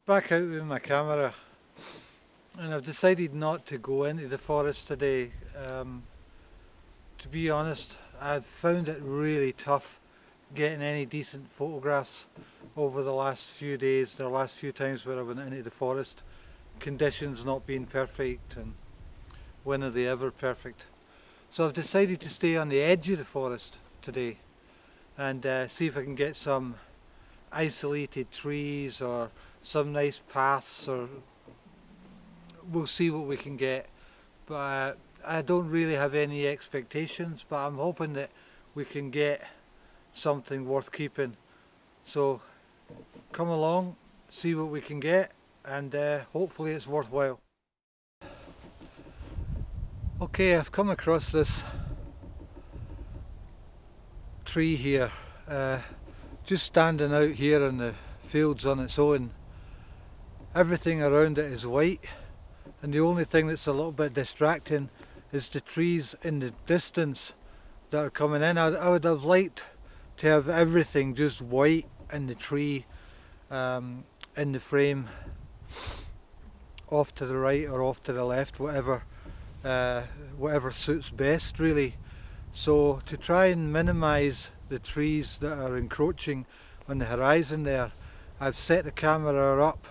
Back out with my camera, and I've decided not to go into the forest today. To be honest, I've found it really tough getting any decent photographs over the last few days, the last few times where I went into the forest. Conditions not being perfect, and when are they ever perfect? So I've decided to stay on the edge of the forest today and see if I can get some isolated trees or some nice paths, or we'll see what we can get. But I don't really have any expectations, but I'm hoping that we can get something worth keeping. So come along, see what we can get, and hopefully it's worthwhile. Okay, I've come across this tree here, uh, just standing out here in the fields on its own. Everything around it is white, and the only thing that's a little bit distracting is the trees in the distance that are coming in. I would have liked to have everything just white in the tree, um, in the frame, off to the right or off to the left, uh, whatever suits best really. So to try and minimise the trees that are encroaching on the horizon there, I've set the camera up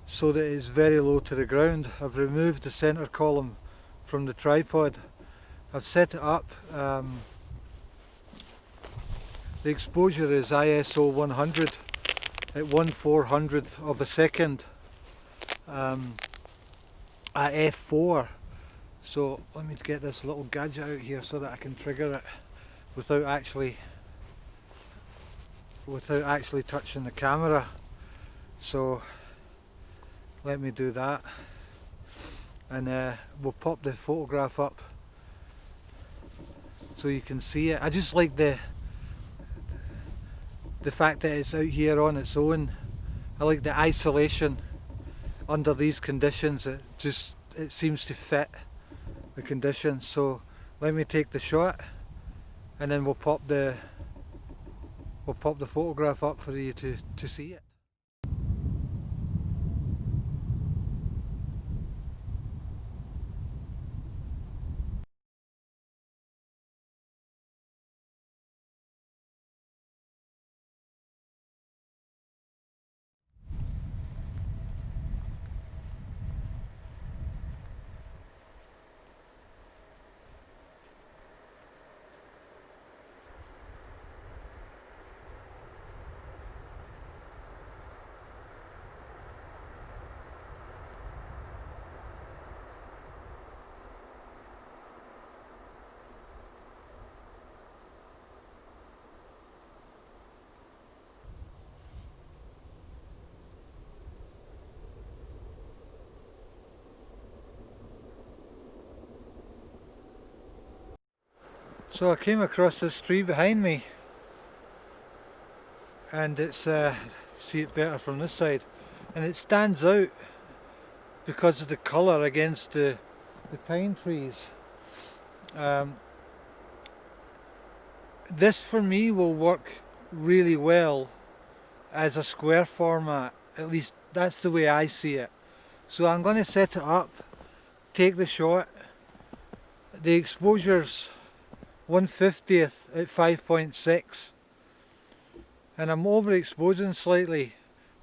so that it's very low to the ground. I've removed the centre column from the tripod. I've set it up. The exposure is ISO 100 at 1/400th of a second um, at f4. So let me get this little gadget out here so that I can trigger it without actually touching the camera. So let me do that, and we'll pop the photograph up so you can see it. I just like the fact that it's out here on its own. I like the isolation under these conditions. It seems to fit the conditions. So let me take the shot, and then we'll pop the photograph up for you to see it. So I came across this tree behind me, and it's see it better from this side, and it stands out because of the colour against the pine trees. Um, this for me will work really well as a square format. At least that's the way I see it. So I'm going to set it up, take the shot. The exposure's 1/50th at 5.6, and I'm overexposing slightly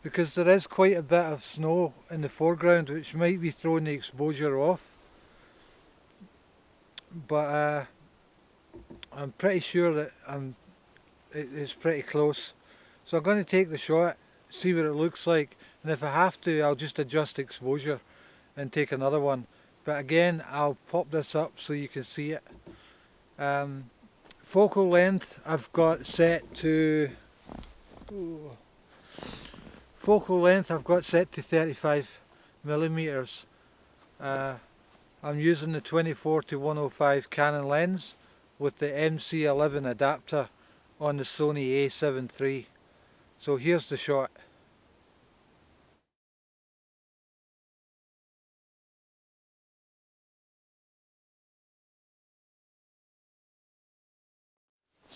because there is quite a bit of snow in the foreground which might be throwing the exposure off. But I'm pretty sure that it's pretty close. So I'm going to take the shot, see what it looks like, and if I have to I'll just adjust exposure and take another one. But again, I'll pop this up so you can see it. Um, Focal length I've got set to 35 millimeters. Uh, I'm using the 24-105 Canon lens with the MC11 adapter on the Sony A7 III. So here's the shot.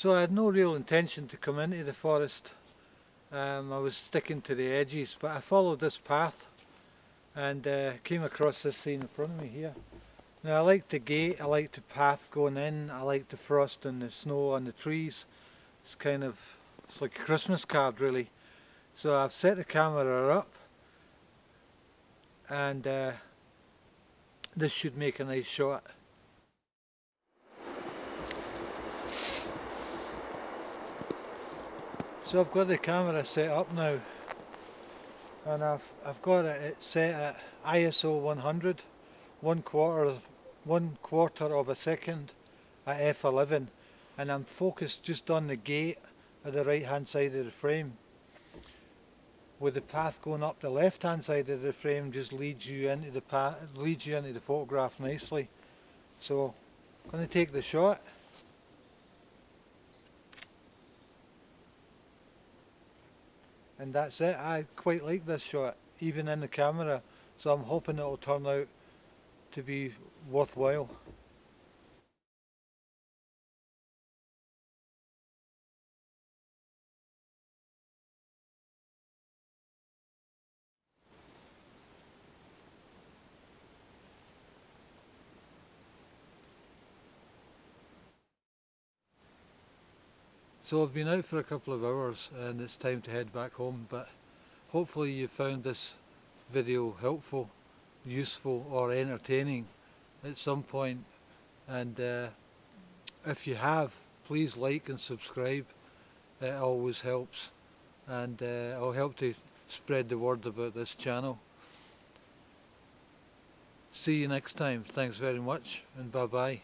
So I had no real intention to come into the forest. I was sticking to the edges, but I followed this path and came across this scene in front of me here. Now I like the gate, I like the path going in, I like the frost and the snow on the trees. It's kind of, it's like a Christmas card really. So I've set the camera up and this should make a nice shot. So I've got the camera set up now and I've got it set at ISO 100, one quarter of a second at f11, and I'm focused just on the gate at the right hand side of the frame, with the path going up the left hand side of the frame just leads you into the photograph nicely. So I'm going to take the shot. And that's it. I quite like this shot, even in the camera, so I'm hoping it will turn out to be worthwhile. So I've been out for a couple of hours and it's time to head back home, but hopefully you found this video helpful, useful or entertaining at some point, and if you have, please like and subscribe. It always helps, and it'll help to spread the word about this channel. See you next time. Thanks very much and bye bye.